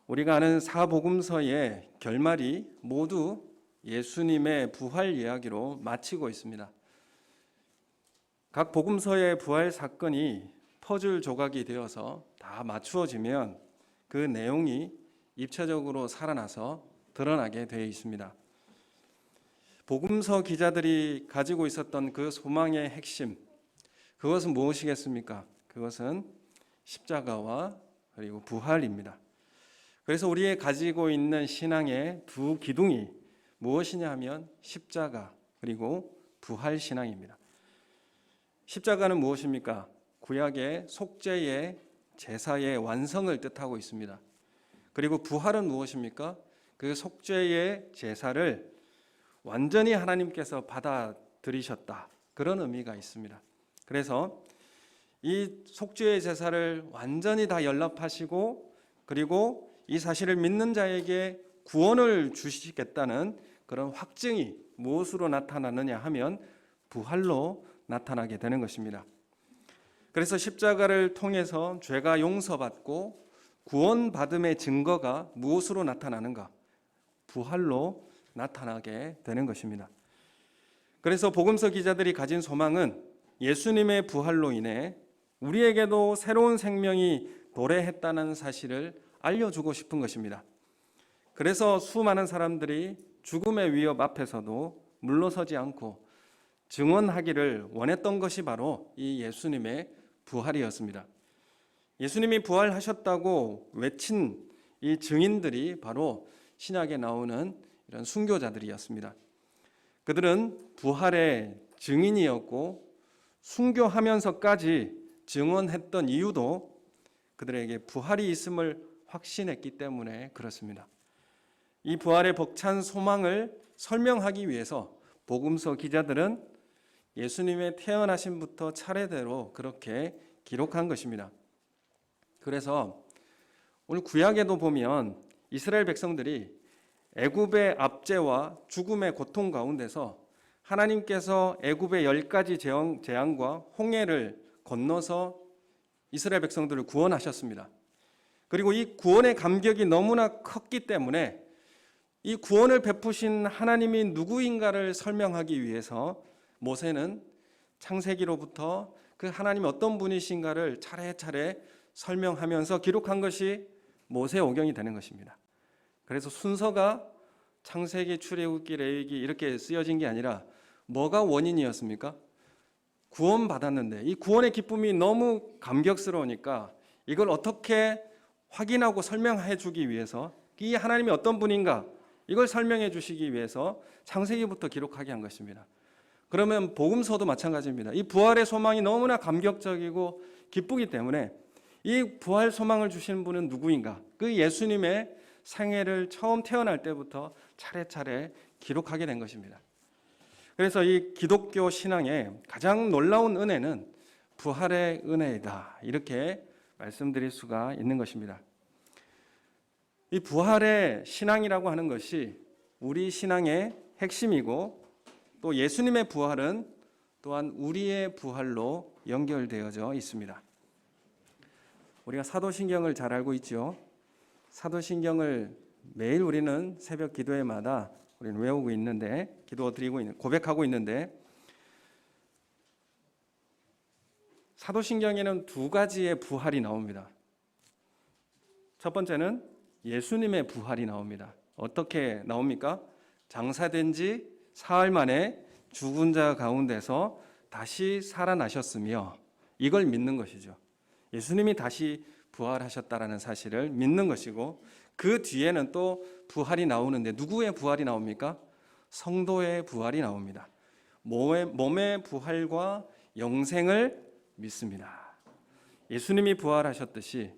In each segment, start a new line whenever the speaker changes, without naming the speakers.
우리가 아는 사복음서의 결말이 모두 예수님의 부활 이야기로 마치고 있습니다. 각 복음서의 부활 사건이 퍼즐 조각이 되어서 다 맞추어지면 그 내용이 입체적으로 살아나서 드러나게 되어 있습니다. 복음서 기자들이 가지고 있었던 그 소망의 핵심, 그것은 무엇이겠습니까? 그것은 십자가와 그리고 부활입니다. 그래서 우리의 가지고 있는 신앙의 두 기둥이 무엇이냐 하면 십자가 그리고 부활 신앙입니다. 십자가는 무엇입니까? 구약의 속죄의 제사의 완성을 뜻하고 있습니다. 그리고 부활은 무엇입니까? 그 속죄의 제사를 완전히 하나님께서 받아들이셨다. 그런 의미가 있습니다. 그래서 이 속죄의 제사를 완전히 다 연납하시고 그리고 이 사실을 믿는 자에게 구원을 주시겠다는 그런 확증이 무엇으로 나타나느냐 하면 부활로 나타나게 되는 것입니다. 그래서 십자가를 통해서 죄가 용서받고 구원받음의 증거가 무엇으로 나타나는가? 부활로 나타나게 되는 것입니다. 그래서 복음서 기자들이 가진 소망은 예수님의 부활로 인해 우리에게도 새로운 생명이 도래했다는 사실을 알려주고 싶은 것입니다. 그래서 수많은 사람들이 죽음의 위협 앞에서도 물러서지 않고 증언하기를 원했던 것이 바로 이 예수님의 부활이었습니다. 예수님이 부활하셨다고 외친 이 증인들이 바로 신약에 나오는 이런 순교자들이었습니다. 그들은 부활의 증인이었고 순교하면서까지 증언했던 이유도 그들에게 부활이 있음을 확신했기 때문에 그렇습니다. 이 부활의 벅찬 소망을 설명하기 위해서 복음서 기자들은 예수님의 태어나심부터 차례대로 그렇게 기록한 것입니다. 그래서 오늘 구약에도 보면 이스라엘 백성들이 애굽의 압제와 죽음의 고통 가운데서 하나님께서 애굽의 10가지 재앙과 홍해를 건너서 이스라엘 백성들을 구원하셨습니다. 그리고 이 구원의 감격이 너무나 컸기 때문에 이 구원을 베푸신 하나님이 누구인가를 설명하기 위해서 모세는 창세기로부터 그 하나님이 어떤 분이신가를 차례차례 설명하면서 기록한 것이 모세오경이 되는 것입니다. 그래서 순서가 창세기, 출애굽기, 레위기 이렇게 쓰여진 게 아니라 뭐가 원인이었습니까? 구원받았는데 이 구원의 기쁨이 너무 감격스러우니까 이걸 어떻게 확인하고 설명해 주기 위해서 이 하나님이 어떤 분인가 이걸 설명해 주시기 위해서 창세기부터 기록하게 한 것입니다. 그러면 복음서도 마찬가지입니다. 이 부활의 소망이 너무나 감격적이고 기쁘기 때문에 이 부활 소망을 주시는 분은 누구인가? 그 예수님의 생애를 처음 태어날 때부터 차례차례 기록하게 된 것입니다. 그래서 이 기독교 신앙의 가장 놀라운 은혜는 부활의 은혜이다. 이렇게 말씀드릴 수가 있는 것입니다. 이 부활의 신앙이라고 하는 것이 우리 신앙의 핵심이고 또 예수님의 부활은 또한 우리의 부활로 연결되어져 있습니다. 우리가 사도신경을 잘 알고 있죠. 사도신경을 매일 우리는 새벽 기도회마다 우리는 외우고 있는데 고백하고 있는데 사도신경에는 두 가지의 부활이 나옵니다. 첫 번째는 예수님의 부활이 나옵니다. 어떻게 나옵니까? 장사된 지 사흘 만에 죽은 자 가운데서 다시 살아나셨으며 이걸 믿는 것이죠. 예수님이 다시 부활하셨다라는 사실을 믿는 것이고 그 뒤에는 또 부활이 나오는데 누구의 부활이 나옵니까? 성도의 부활이 나옵니다. 몸의 부활과 영생을 믿습니다. 예수님이 부활하셨듯이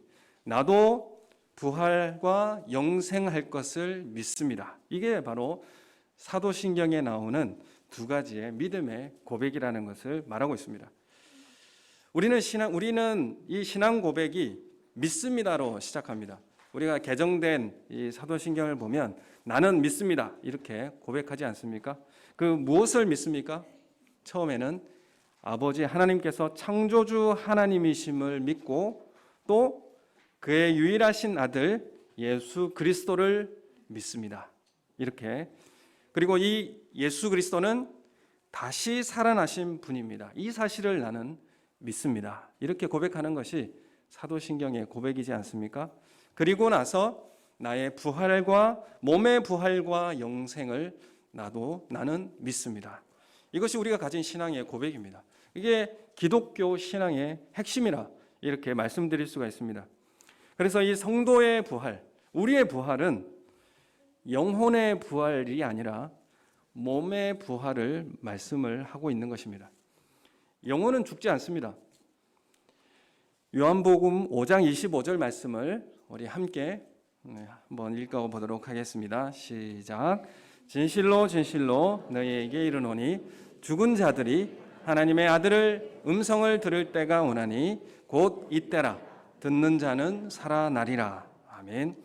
나도 부활과 영생할 것을 믿습니다. 이게 바로 사도신경에 나오는 두 가지의 믿음의 고백이라는 것을 말하고 있습니다. 우리는 이 신앙 고백이 믿습니다로 시작합니다. 우리가 개정된 이 사도신경을 보면 나는 믿습니다 이렇게 고백하지 않습니까? 그 무엇을 믿습니까? 처음에는 아버지 하나님께서 창조주 하나님이심을 믿고 또 그의 유일하신 아들 예수 그리스도를 믿습니다. 이렇게. 그리고 이 예수 그리스도는 다시 살아나신 분입니다. 이 사실을 나는 믿습니다. 이렇게 고백하는 것이 사도신경의 고백이지 않습니까? 그리고 나서 나의 부활과 몸의 부활과 영생을 나는 믿습니다. 이것이 우리가 가진 신앙의 고백입니다. 이게 기독교 신앙의 핵심이라 이렇게 말씀드릴 수가 있습니다. 그래서 이 성도의 부활, 우리의 부활은 영혼의 부활이 아니라 몸의 부활을 말씀을 하고 있는 것입니다. 영혼은 죽지 않습니다. 요한복음 5장 25절 말씀을 우리 함께 한번 읽어보도록 하겠습니다. 시작. 진실로 진실로 너희에게 이르노니 죽은 자들이 하나님의 아들을 음성을 들을 때가 오나니 곧 이때라. 듣는 자는 살아나리라. 아멘.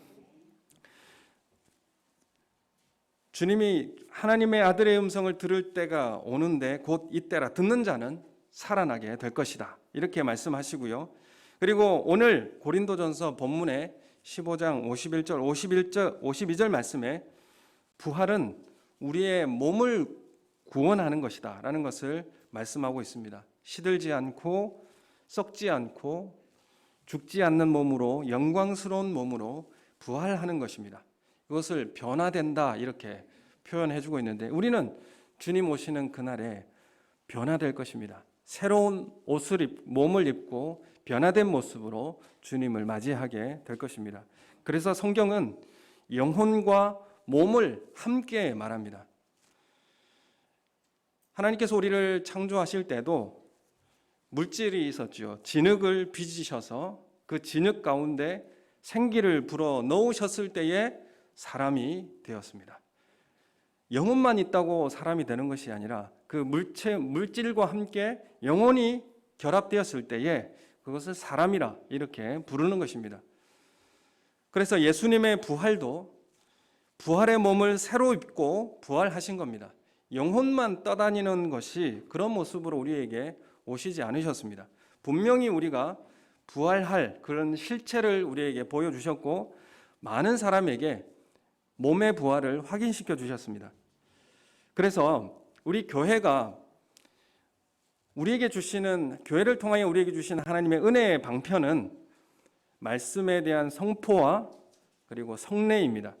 주님이 하나님의 아들의 음성을 들을 때가 오는데 곧 이때라. 듣는 자는 살아나게 될 것이다. 이렇게 말씀하시고요. 그리고 오늘 고린도전서 본문의 15장 51절 52절 말씀에 부활은 우리의 몸을 구원하는 것이다 라는 것을 말씀하고 있습니다. 시들지 않고 썩지 않고 죽지 않는 몸으로 영광스러운 몸으로 부활하는 것입니다. 이것을 변화된다 이렇게 표현해주고 있는데 우리는 주님 오시는 그날에 변화될 것입니다. 새로운 몸을 입고 변화된 모습으로 주님을 맞이하게 될 것입니다. 그래서 성경은 영혼과 몸을 함께 말합니다. 하나님께서 우리를 창조하실 때도 물질이 있었죠. 진흙을 빚으셔서 그 진흙 가운데 생기를 불어 넣으셨을 때에 사람이 되었습니다. 영혼만 있다고 사람이 되는 것이 아니라 그 물질과 함께 영혼이 결합되었을 때에 그것을 사람이라 이렇게 부르는 것입니다. 그래서 예수님의 부활도 부활의 몸을 새로 입고 부활하신 겁니다. 영혼만 떠다니는 것이 그런 모습으로 우리에게 오시지 않으셨습니다. 분명히 우리가 부활할 그런 실체를 우리에게 보여주셨고 많은 사람에게 몸의 부활을 확인시켜 주셨습니다. 그래서 우리 교회가 교회를 통하여 우리에게 주신 하나님의 은혜의 방편은 말씀에 대한 선포와 그리고 성례입니다.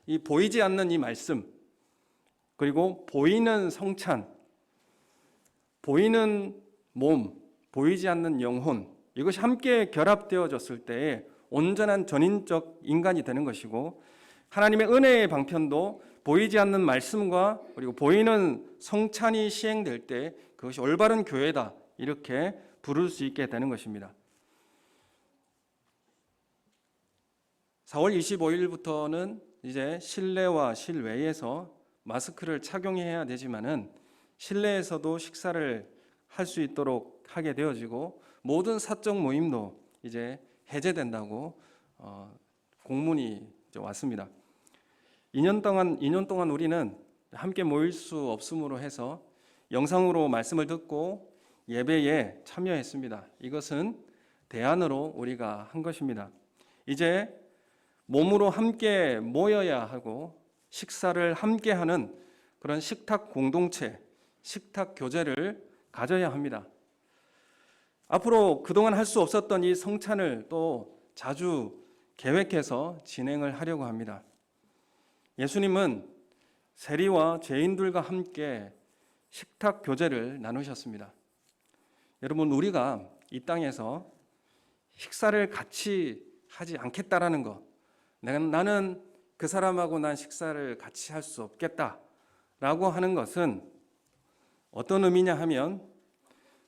이 보이지 않는 이 말씀, 그리고 보이는 성찬, 보이는 몸, 보이지 않는 영혼, 이것이 함께 결합되어졌을 때에 온전한 전인적 인간이 되는 것이고 하나님의 은혜의 방편도 보이지 않는 말씀과 그리고 보이는 성찬이 시행될 때 그것이 올바른 교회다 이렇게 부를 수 있게 되는 것입니다. 4월 25일부터는 이제 실내와 실외에서 마스크를 착용해야 되지만은 실내에서도 식사를 할 수 있도록 하게 되어지고 모든 사적 모임도 이제 해제된다고 공문이 왔습니다. 2년 동안 우리는 함께 모일 수 없음으로 해서 영상으로 말씀을 듣고 예배에 참여했습니다. 이것은 대안으로 우리가 한 것입니다. 이제 몸으로 함께 모여야 하고 식사를 함께 하는 그런 식탁 공동체, 식탁 교제를 가져야 합니다. 앞으로 그동안 할 수 없었던 이 성찬을 또 자주 계획해서 진행을 하려고 합니다. 예수님은 세리와 죄인들과 함께 식탁 교제를 나누셨습니다. 여러분, 우리가 이 땅에서 식사를 같이 하지 않겠다라는 것, 나는 그 사람하고 난 식사를 같이 할 수 없겠다라고 하는 것은 어떤 의미냐 하면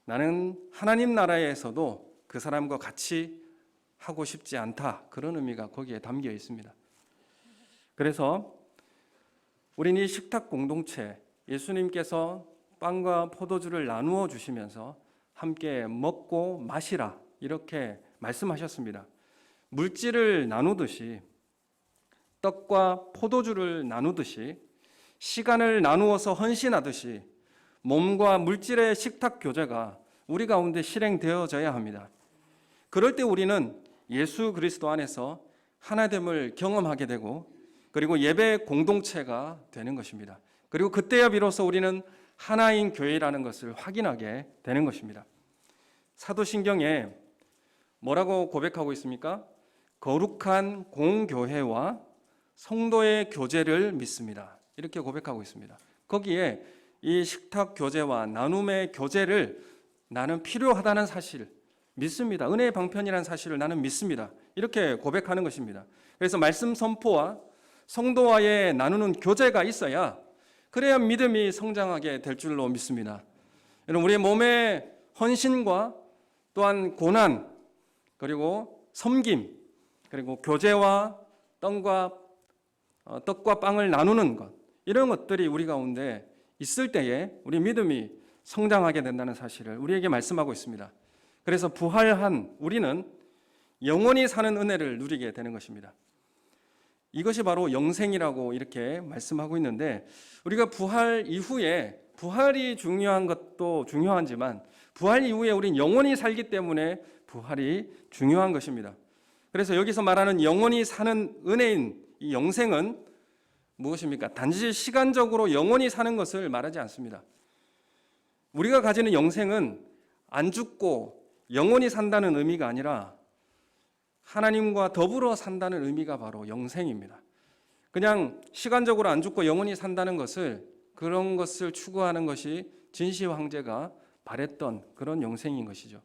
나는 하나님 나라에서도 그 사람과 같이 하고 싶지 않다, 그런 의미가 거기에 담겨 있습니다. 그래서 우리는 이 식탁 공동체, 예수님께서 빵과 포도주를 나누어 주시면서 함께 먹고 마시라 이렇게 말씀하셨습니다. 물질을 나누듯이, 떡과 포도주를 나누듯이, 시간을 나누어서 헌신하듯이 몸과 물질의 식탁 교제가 우리 가운데 실행되어져야 합니다. 그럴 때 우리는 예수 그리스도 안에서 하나됨을 경험하게 되고 그리고 예배 공동체가 되는 것입니다. 그리고 그때야 비로소 우리는 하나인 교회라는 것을 확인하게 되는 것입니다. 사도신경에 뭐라고 고백하고 있습니까? 거룩한 공교회와 성도의 교제를 믿습니다. 이렇게 고백하고 있습니다. 거기에 이 식탁 교제와 나눔의 교제를 나는 필요하다는 사실 믿습니다. 은혜의 방편이라는 사실을 나는 믿습니다. 이렇게 고백하는 것입니다. 그래서 말씀 선포와 성도와의 나누는 교제가 있어야 그래야 믿음이 성장하게 될 줄로 믿습니다. 여러분, 우리의 몸의 헌신과 또한 고난 그리고 섬김 그리고 교제와 떡과 빵을 나누는 것, 이런 것들이 우리 가운데 있을 때에 우리 믿음이 성장하게 된다는 사실을 우리에게 말씀하고 있습니다. 그래서 부활한 우리는 영원히 사는 은혜를 누리게 되는 것입니다. 이것이 바로 영생이라고 이렇게 말씀하고 있는데, 우리가 부활 이후에, 부활이 중요한 것도 중요하지만 부활 이후에 우린 영원히 살기 때문에 부활이 중요한 것입니다. 그래서 여기서 말하는 영원히 사는 은혜인 이 영생은 무엇입니까? 단지 시간적으로 영원히 사는 것을 말하지 않습니다. 우리가 가지는 영생은 안 죽고 영원히 산다는 의미가 아니라 하나님과 더불어 산다는 의미가 바로 영생입니다. 그냥 시간적으로 안 죽고 영원히 산다는 것을, 그런 것을 추구하는 것이 진시 황제가 바랬던 그런 영생인 것이죠.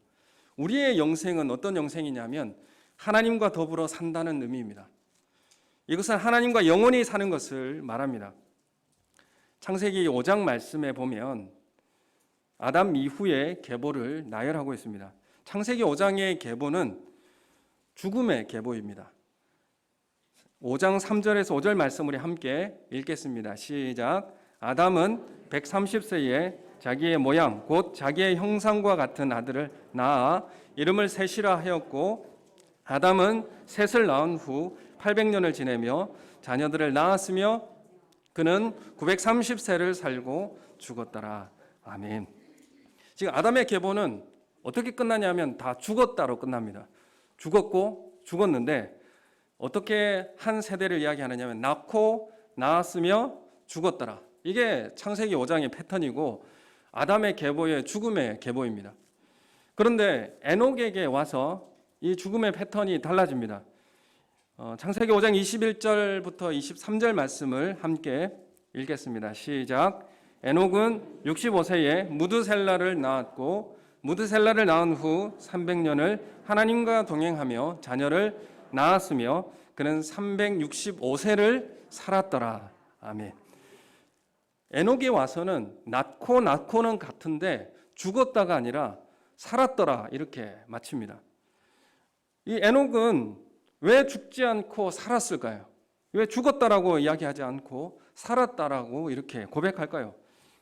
우리의 영생은 어떤 영생이냐면 하나님과 더불어 산다는 의미입니다. 이것은 하나님과 영원히 사는 것을 말합니다. 창세기 5장 말씀에 보면 아담 이후의 계보를 나열하고 있습니다. 창세기 5장의 계보는 죽음의 계보입니다. 5장 3절에서 5절 말씀 우리 함께 읽겠습니다. 시작. 아담은 130세에 자기의 모양 곧 자기의 형상과 같은 아들을 낳아 이름을 셋이라 하였고, 아담은 셋을 낳은 후 800년을 지내며 자녀들을 낳았으며 그는 930세를 살고 죽었더라. 아멘. 지금 아담의 계보는 어떻게 끝나냐면 다 죽었다로 끝납니다. 죽었고 죽었는데 어떻게 한 세대를 이야기하느냐면 낳고 낳았으며 죽었더라. 이게 창세기 5장의 패턴이고 아담의 계보의 죽음의 계보입니다. 그런데 에녹에게 와서 이 죽음의 패턴이 달라집니다. 창세기 5장 21절부터 23절 말씀을 함께 읽겠습니다. 시작. 에녹은 65세에 무드셀라를 낳았고 무드셀라를 낳은 후 300년을 하나님과 동행하며 자녀를 낳았으며 그는 365세를 살았더라. 아멘. 에녹에 와서는 낳고는 같은데 죽었다가 아니라 살았더라 이렇게 마칩니다. 이 에녹은 왜 죽지 않고 살았을까요? 왜 죽었다라고 이야기하지 않고 살았다라고 이렇게 고백할까요?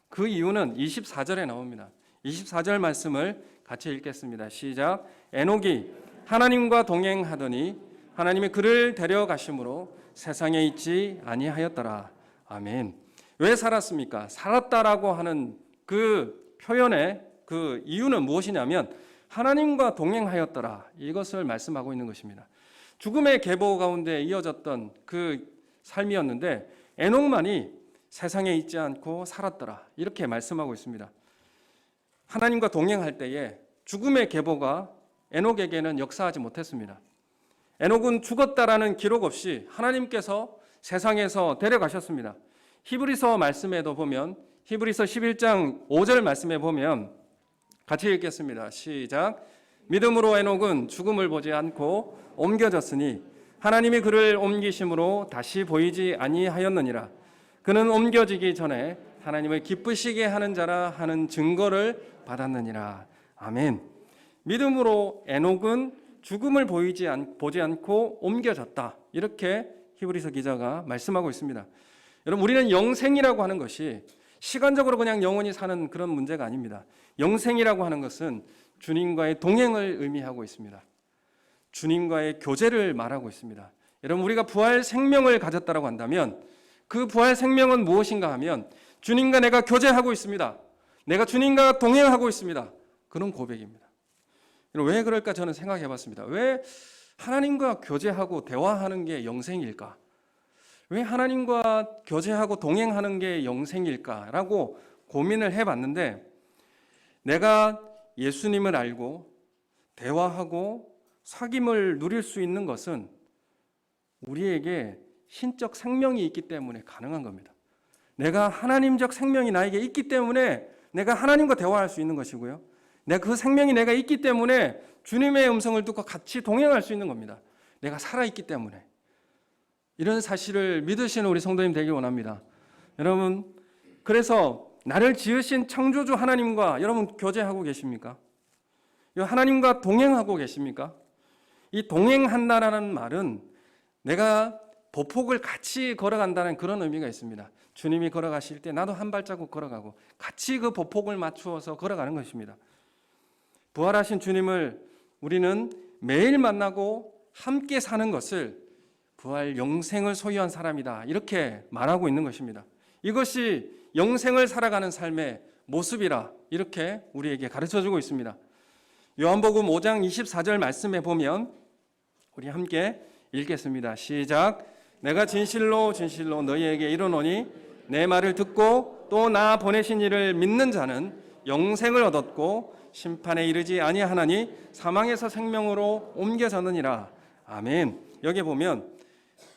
그 이유는 24절에 나옵니다. 24절 말씀을 같이 읽겠습니다. 시작. 에녹이 하나님과 동행하더니 하나님이 그를 데려가심으로 세상에 있지 아니하였더라. 아멘. 왜 살았습니까? 살았다라고 하는 그 표현의 그 이유는 무엇이냐면 하나님과 동행하였더라. 이것을 말씀하고 있는 것입니다. 죽음의 계보 가운데 이어졌던 그 삶이었는데 에녹만이 세상에 있지 않고 살았더라. 이렇게 말씀하고 있습니다. 하나님과 동행할 때에 죽음의 계보가 에녹에게는 역사하지 못했습니다. 에녹은 죽었다라는 기록 없이 하나님께서 세상에서 데려가셨습니다. 히브리서 말씀에도 보면 히브리서 11장 5절 말씀에 보면 같이 읽겠습니다. 시작. 믿음으로 에녹은 죽음을 보지 않고 옮겨졌으니 하나님이 그를 옮기심으로 다시 보이지 아니하였느니라. 그는 옮겨지기 전에 하나님을 기쁘시게 하는 자라 하는 증거를 받았느니라. 아멘. 믿음으로 에녹은 죽음을 보지 않고 옮겨졌다. 이렇게 히브리서 기자가 말씀하고 있습니다. 여러분, 우리는 영생이라고 하는 것이 시간적으로 그냥 영원히 사는 그런 문제가 아닙니다. 영생이라고 하는 것은 주님과의 동행을 의미하고 있습니다. 주님과의 교제를 말하고 있습니다. 여러분, 우리가 부활 생명을 가졌다고 한다면 그 부활 생명은 무엇인가 하면 주님과 내가 교제하고 있습니다. 내가 주님과 동행하고 있습니다. 그런 고백입니다. 왜 그럴까 저는 생각해 봤습니다. 왜 하나님과 교제하고 대화하는 게 영생일까? 왜 하나님과 교제하고 동행하는 게 영생일까라고 고민을 해봤는데, 내가 예수님을 알고 대화하고 사귐을 누릴 수 있는 것은 우리에게 신적 생명이 있기 때문에 가능한 겁니다. 내가 하나님적 생명이 나에게 있기 때문에 내가 하나님과 대화할 수 있는 것이고요, 내가 그 생명이 내가 있기 때문에 주님의 음성을 듣고 같이 동행할 수 있는 겁니다. 내가 살아있기 때문에. 이런 사실을 믿으시는 우리 성도님 되길 원합니다. 여러분, 그래서 나를 지으신 창조주 하나님과 여러분 교제하고 계십니까? 하나님과 동행하고 계십니까? 이 동행한다라는 말은 내가 보폭을 같이 걸어간다는 그런 의미가 있습니다. 주님이 걸어가실 때 나도 한 발자국 걸어가고 같이 그 보폭을 맞추어서 걸어가는 것입니다. 부활하신 주님을 우리는 매일 만나고 함께 사는 것을 부활 영생을 소유한 사람이다, 이렇게 말하고 있는 것입니다. 이것이 영생을 살아가는 삶의 모습이라 이렇게 우리에게 가르쳐주고 있습니다. 요한복음 5장 24절 말씀에 보면 우리 함께 읽겠습니다. 시작. 내가 진실로 진실로 너희에게 이르노니 내 말을 듣고 또 나 보내신 이를 믿는 자는 영생을 얻었고 심판에 이르지 아니하나니 사망에서 생명으로 옮겨졌느니라. 아멘. 여기 보면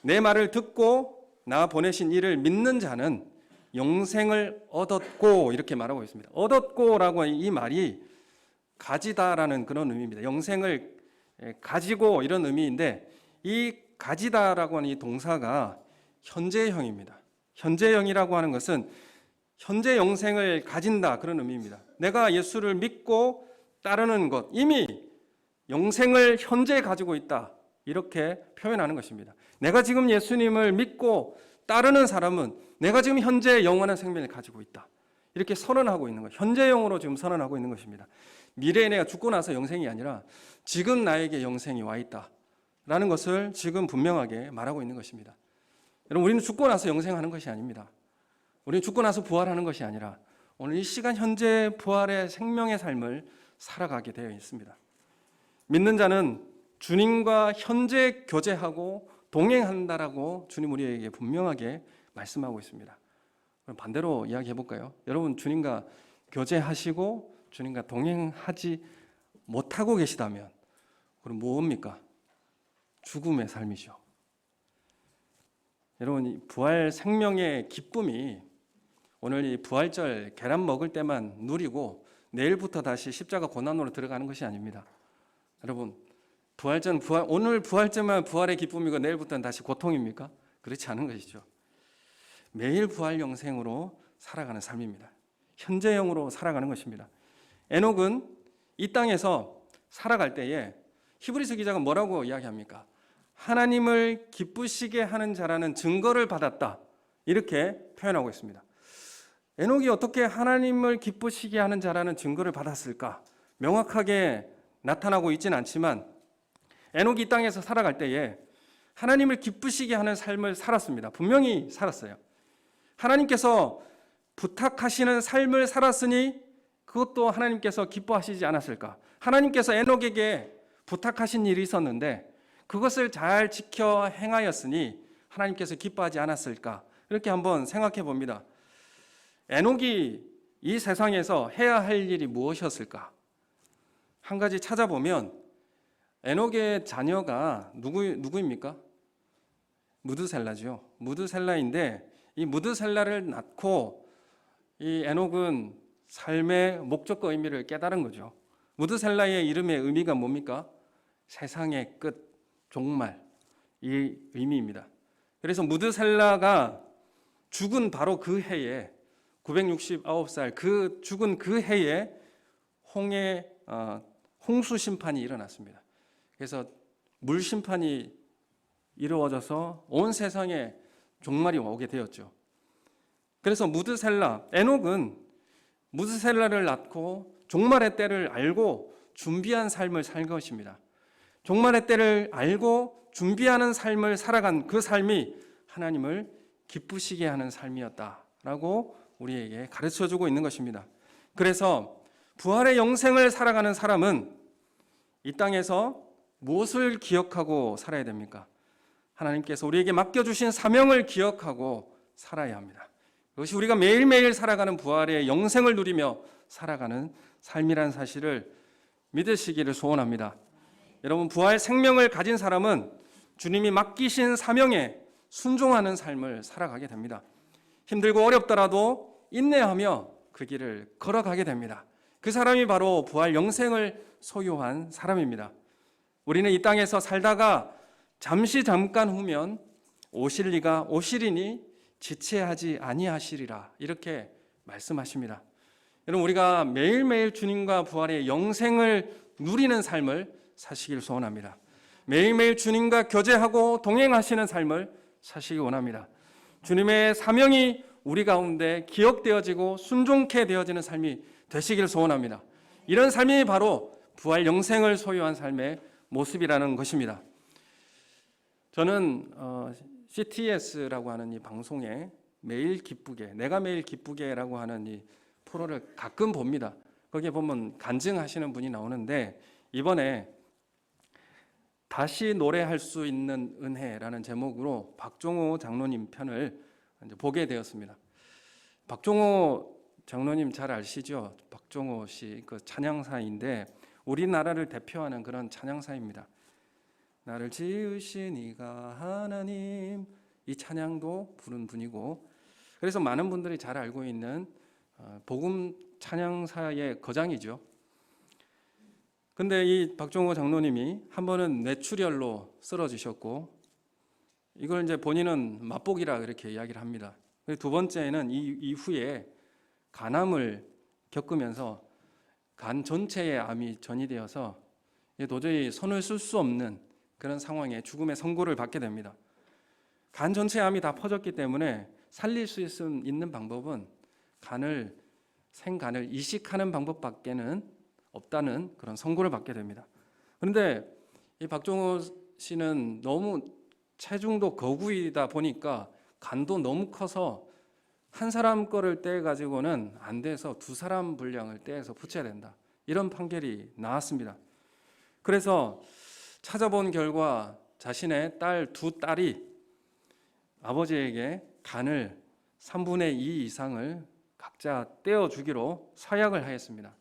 내 말을 듣고 나 보내신 이를 믿는 자는 영생을 얻었고 이렇게 말하고 있습니다. 얻었고라고 이 말이 가지다라는 그런 의미입니다. 영생을 가지고 이런 의미인데, 이 가지다라고 하는 이 동사가 현재형입니다. 현재형이라고 하는 것은 현재 영생을 가진다, 그런 의미입니다. 내가 예수를 믿고 따르는 것, 이미 영생을 현재 가지고 있다, 이렇게 표현하는 것입니다. 내가 지금 예수님을 믿고 따르는 사람은 내가 지금 현재 영원한 생명을 가지고 있다, 이렇게 선언하고 있는 것, 현재형으로 지금 선언하고 있는 것입니다. 미래에 내가 죽고 나서 영생이 아니라 지금 나에게 영생이 와 있다 라는 것을 지금 분명하게 말하고 있는 것입니다. 여러분, 우리는 죽고 나서 영생하는 것이 아닙니다. 우리는 죽고 나서 부활하는 것이 아니라 오늘 이 시간 현재 부활의 생명의 삶을 살아가게 되어 있습니다. 믿는 자는 주님과 현재 교제하고 동행한다라고 주님 우리에게 분명하게 말씀하고 있습니다. 그럼 반대로 이야기해 볼까요? 여러분, 주님과 교제하시고 주님과 동행하지 못하고 계시다면 그럼 뭡니까? 죽음의 삶이죠. 여러분, 이 부활 생명의 기쁨이 오늘 이 부활절 계란 먹을 때만 누리고 내일부터 다시 십자가 고난으로 들어가는 것이 아닙니다. 여러분, 오늘 부활절만 부활의 기쁨이고 내일부터는 다시 고통입니까? 그렇지 않은 것이죠. 매일 부활 영생으로 살아가는 삶입니다. 현재형으로 살아가는 것입니다. 에녹은 이 땅에서 살아갈 때에 히브리서 기자가 뭐라고 이야기합니까? 하나님을 기쁘시게 하는 자라는 증거를 받았다, 이렇게 표현하고 있습니다. 에녹이 어떻게 하나님을 기쁘시게 하는 자라는 증거를 받았을까? 명확하게 나타나고 있지는 않지만 에녹이 이 땅에서 살아갈 때에 하나님을 기쁘시게 하는 삶을 살았습니다. 분명히 살았어요. 하나님께서 부탁하시는 삶을 살았으니 그것도 하나님께서 기뻐하시지 않았을까? 하나님께서 에녹에게 부탁하신 일이 있었는데 그것을 잘 지켜 행하였으니 하나님께서 기뻐하지 않았을까? 이렇게 한번 생각해 봅니다. 에녹이 이 세상에서 해야 할 일이 무엇이었을까? 한 가지 찾아보면 에녹의 자녀가 누구입니까? 무드셀라죠. 무드셀라인데 이 무드셀라를 낳고 이 에녹은 삶의 목적과 의미를 깨달은 거죠. 무드셀라의 이름의 의미가 뭡니까? 세상의 끝, 종말, 이 의미입니다. 그래서 무드셀라가 죽은 바로 그 해에 969살 죽은 그 해에 홍수 심판이 일어났습니다. 그래서 물 심판이 이루어져서 온 세상에 종말이 오게 되었죠. 그래서 에녹은 무드셀라를 낳고 종말의 때를 알고 준비한 삶을 살 것입니다. 종말의 때를 알고 준비하는 삶을 살아간 그 삶이 하나님을 기쁘시게 하는 삶이었다라고 우리에게 가르쳐주고 있는 것입니다. 그래서 부활의 영생을 살아가는 사람은 이 땅에서 무엇을 기억하고 살아야 됩니까? 하나님께서 우리에게 맡겨주신 사명을 기억하고 살아야 합니다. 그것이 우리가 매일매일 살아가는 부활의 영생을 누리며 살아가는 삶이라는 사실을 믿으시기를 소원합니다. 여러분, 부활 생명을 가진 사람은 주님이 맡기신 사명에 순종하는 삶을 살아가게 됩니다. 힘들고 어렵더라도 인내하며 그 길을 걸어가게 됩니다. 그 사람이 바로 부활 영생을 소유한 사람입니다. 우리는 이 땅에서 살다가 잠깐 후면 오실 이가 오시리니 지체하지 아니하시리라, 이렇게 말씀하십니다. 여러분, 우리가 매일매일 주님과 부활의 영생을 누리는 삶을 사시길 소원합니다. 매일매일 주님과 교제하고 동행하시는 삶을 사시기 원합니다. 주님의 사명이 우리 가운데 기억되어지고 순종케 되어지는 삶이 되시길 소원합니다. 이런 삶이 바로 부활 영생을 소유한 삶의 모습이라는 것입니다. 저는 CTS라고 하는 이 방송에 매일 기쁘게, 내가 매일 기쁘게라고 하는 이 프로를 가끔 봅니다. 거기에 보면 간증하시는 분이 나오는데, 이번에 다시 노래할 수 있는 은혜라는 제목으로 박종호 장로님 편을 이제 보게 되었습니다. 박종호 장로님 잘 아시죠? 박종호 씨 그 찬양사인데 우리나라를 대표하는 그런 찬양사입니다. 나를 지으신 이가 하나님, 이 찬양도 부른 분이고, 그래서 많은 분들이 잘 알고 있는 복음 찬양사의 거장이죠. 근데 이 박종호 장로님이 한 번은 뇌출혈로 쓰러지셨고, 이걸 이제 본인은 맛보기라 이렇게 이야기를 합니다. 두 번째는 이 이후에 간암을 겪으면서 간 전체에 암이 전이되어서 도저히 손을 쓸 수 없는 그런 상황에 죽음의 선고를 받게 됩니다. 간 전체에 암이 다 퍼졌기 때문에 살릴 수 있는 방법은 생간을 이식하는 방법밖에는 없다는 그런 선고를 받게 됩니다. 그런데 이 박종호 씨는 너무 체중도 거구이다 보니까 간도 너무 커서 한 사람 거를 떼가지고는 안 돼서 두 사람 분량을 떼서 붙여야 된다, 이런 판결이 나왔습니다. 그래서 찾아본 결과 자신의 두 딸이 아버지에게 간을 3분의 2 이상을 각자 떼어주기로 서약을 하였습니다.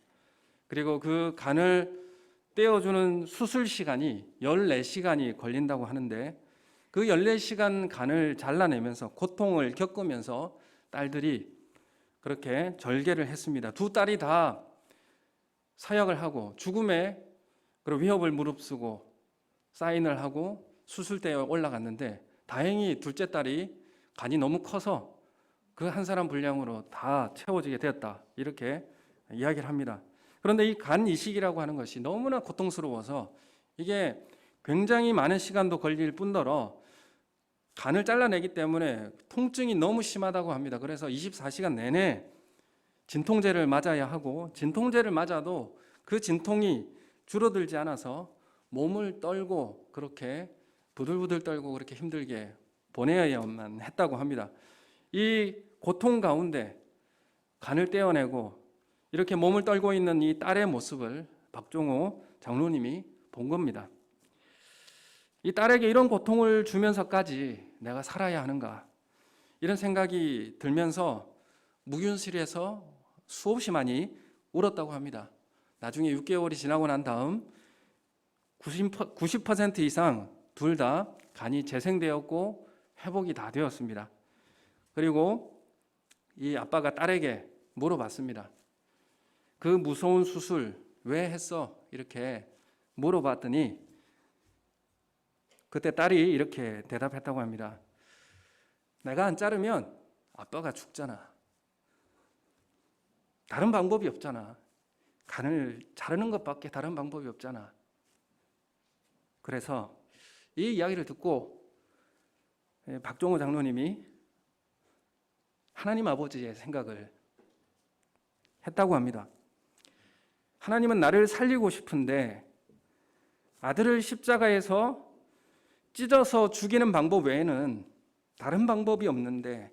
그리고 그 간을 떼어주는 수술 시간이 14시간이 걸린다고 하는데, 그 14시간 간을 잘라내면서 고통을 겪으면서 딸들이 그렇게 절개를 했습니다. 두 딸이 다 서약을 하고 죽음의 그런 위협을 무릅쓰고 사인을 하고 수술대에 올라갔는데, 다행히 둘째 딸이 간이 너무 커서 그 한 사람 분량으로 다 채워지게 되었다, 이렇게 이야기를 합니다. 그런데 이 간 이식이라고 하는 것이 너무나 고통스러워서 이게 굉장히 많은 시간도 걸릴 뿐더러 간을 잘라내기 때문에 통증이 너무 심하다고 합니다. 그래서 24시간 내내 진통제를 맞아야 하고, 진통제를 맞아도 그 진통이 줄어들지 않아서 몸을 떨고 그렇게 부들부들 떨고 그렇게 힘들게 보내야만 했다고 합니다. 이 고통 가운데 간을 떼어내고 이렇게 몸을 떨고 있는 이 딸의 모습을 박종호 장로님이 본 겁니다. 이 딸에게 이런 고통을 주면서까지 내가 살아야 하는가, 이런 생각이 들면서 묵윤실에서 수없이 많이 울었다고 합니다. 나중에 6개월이 지나고 난 다음 90% 이상 둘 다 간이 재생되었고 회복이 다 되었습니다. 그리고 이 아빠가 딸에게 물어봤습니다. 그 무서운 수술 왜 했어? 이렇게 물어봤더니 그때 딸이 이렇게 대답했다고 합니다. 내가 안 자르면 아빠가 죽잖아. 다른 방법이 없잖아. 간을 자르는 것밖에 다른 방법이 없잖아. 그래서 이 이야기를 듣고 박종호 장로님이 하나님 아버지의 생각을 했다고 합니다. 하나님은 나를 살리고 싶은데 아들을 십자가에서 찢어서 죽이는 방법 외에는 다른 방법이 없는데,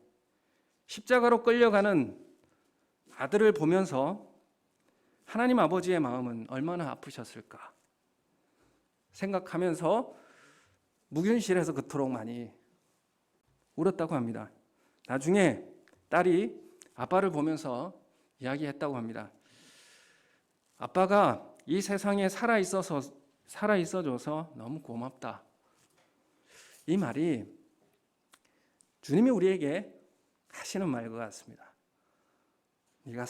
십자가로 끌려가는 아들을 보면서 하나님 아버지의 마음은 얼마나 아프셨을까 생각하면서 묵윤실에서 그토록 많이 울었다고 합니다. 나중에 딸이 아빠를 보면서 이야기했다고 합니다. 아빠가 이 세상에 살아있어줘서 너무 고맙다. 이 말이 주님이 우리에게 하시는 말 것 같습니다. 네가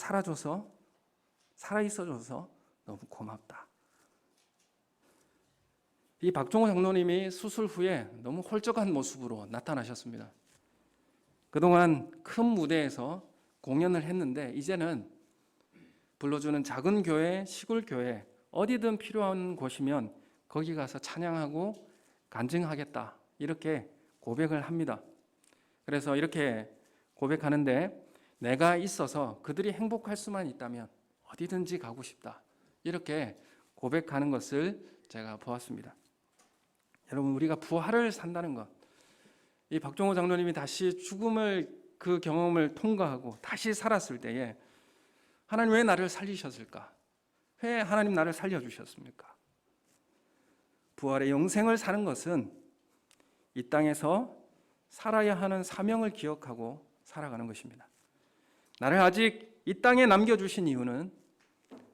살아있어줘서 너무 고맙다. 이 박종호 장로님이 수술 후에 너무 홀쭉한 모습으로 나타나셨습니다. 그동안 큰 무대에서 공연을 했는데 이제는 불러주는 작은 교회, 시골 교회 어디든 필요한 곳이면 거기 가서 찬양하고 간증하겠다 이렇게 고백을 합니다. 그래서 이렇게 고백하는데 내가 있어서 그들이 행복할 수만 있다면 어디든지 가고 싶다 이렇게 고백하는 것을 제가 보았습니다. 여러분 우리가 부활을 산다는 것, 이 박종호 장로님이 다시 죽음을 그 경험을 통과하고 다시 살았을 때에 하나님 왜 나를 살리셨을까? 왜 하나님 나를 살려주셨습니까? 부활의 영생을 사는 것은 이 땅에서 살아야 하는 사명을 기억하고 살아가는 것입니다. 나를 아직 이 땅에 남겨주신 이유는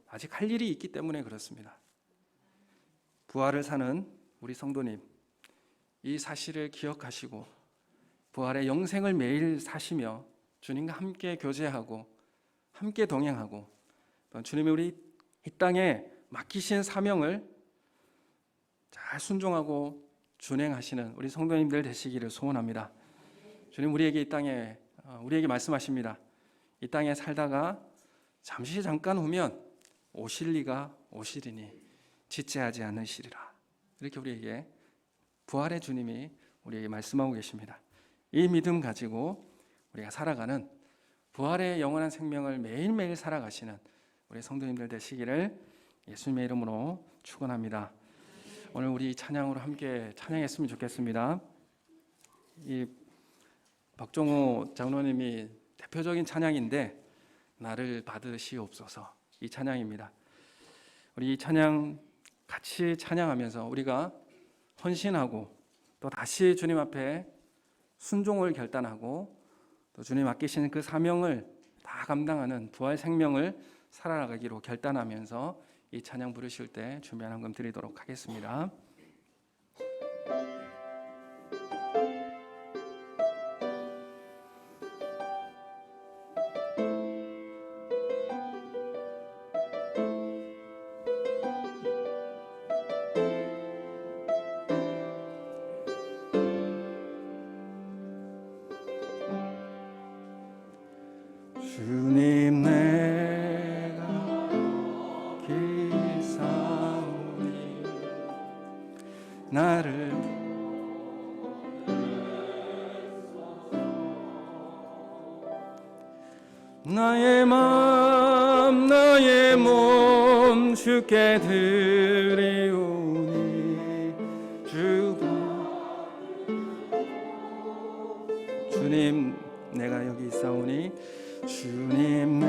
아직 할 일이 있기 때문에 그렇습니다. 부활을 사는 우리 성도님, 이 사실을 기억하시고 부활의 영생을 매일 사시며 주님과 함께 교제하고 함께 동행하고 주님이 우리 이 땅에 맡기신 사명을 잘 순종하고 준행하시는 우리 성도님들 되시기를 소원합니다. 주님 우리에게 우리에게 말씀하십니다. 이 땅에 살다가 잠깐 후면 오실 리가 오시리니 지체하지 않으시리라. 이렇게 우리에게 부활의 주님이 우리에게 말씀하고 계십니다. 이 믿음 가지고 우리가 살아가는 부활의 영원한 생명을 매일매일 살아가시는 우리 성도님들 되시기를 예수님의 이름으로 축원합니다. 오늘 우리 찬양으로 함께 찬양했으면 좋겠습니다. 이 박종호 장로님이 대표적인 찬양인데 나를 받으시옵소서 이 찬양입니다. 우리 이 찬양 같이 찬양하면서 우리가 헌신하고 또 다시 주님 앞에 순종을 결단하고 또 주님 맡기신 그 사명을 다 감당하는 부활 생명을 살아가기로 결단하면서 이 찬양 부르실 때 준비한 헌금 드리도록 하겠습니다. 주님 내가 기사오니 나를 나의 맘 나의 몸 주께 드리오니 주님 내가 여기 있사오니 주님 내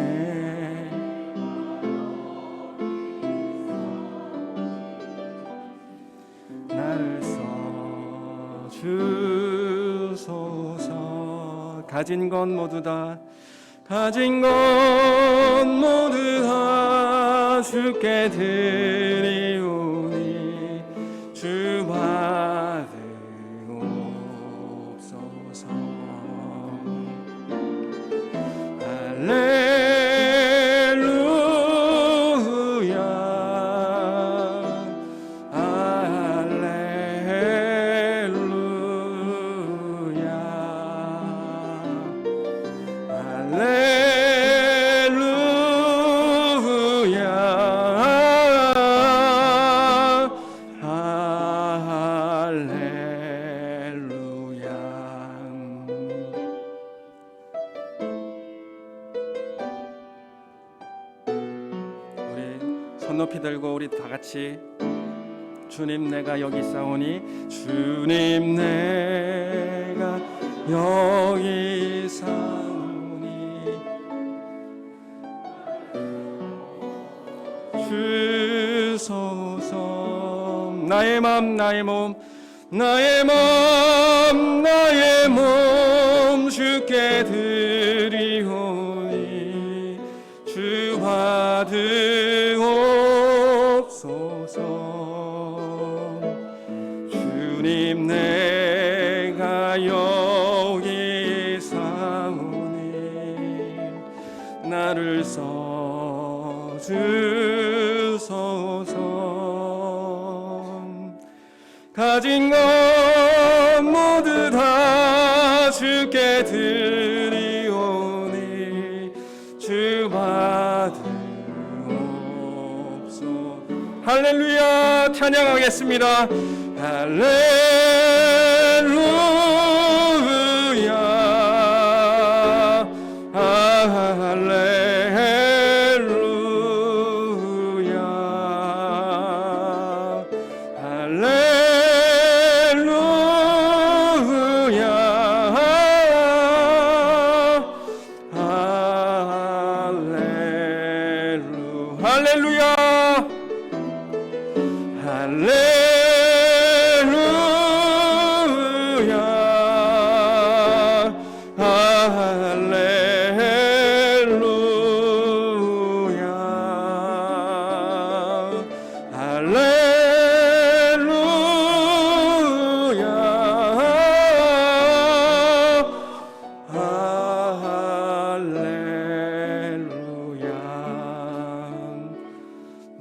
나를 써주소서. 가진 건 모두 다 주께 드리오니 주 받으옵소서. 할렐루야 할렐루야 손 높이 들고 우리 다 같이 주님 내가 여기 있사오니 주님 내가 여기 있사오니 주소서. 나의 나의 맘 나의 몸 주께 드리오니 주 받으옵소서. 주님 내가 여기 사오니 나를 써주소서. 가진 것 모두 다 주께 드리오니 주 받으옵소서. 할렐루야. 찬양하겠습니다. 할렐루야.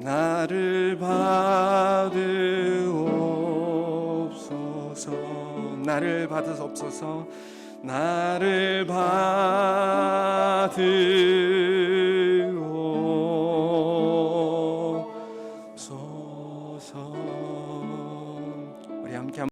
나를 받으옵소서. 나를 받으옵소서. 나를 받으옵소서.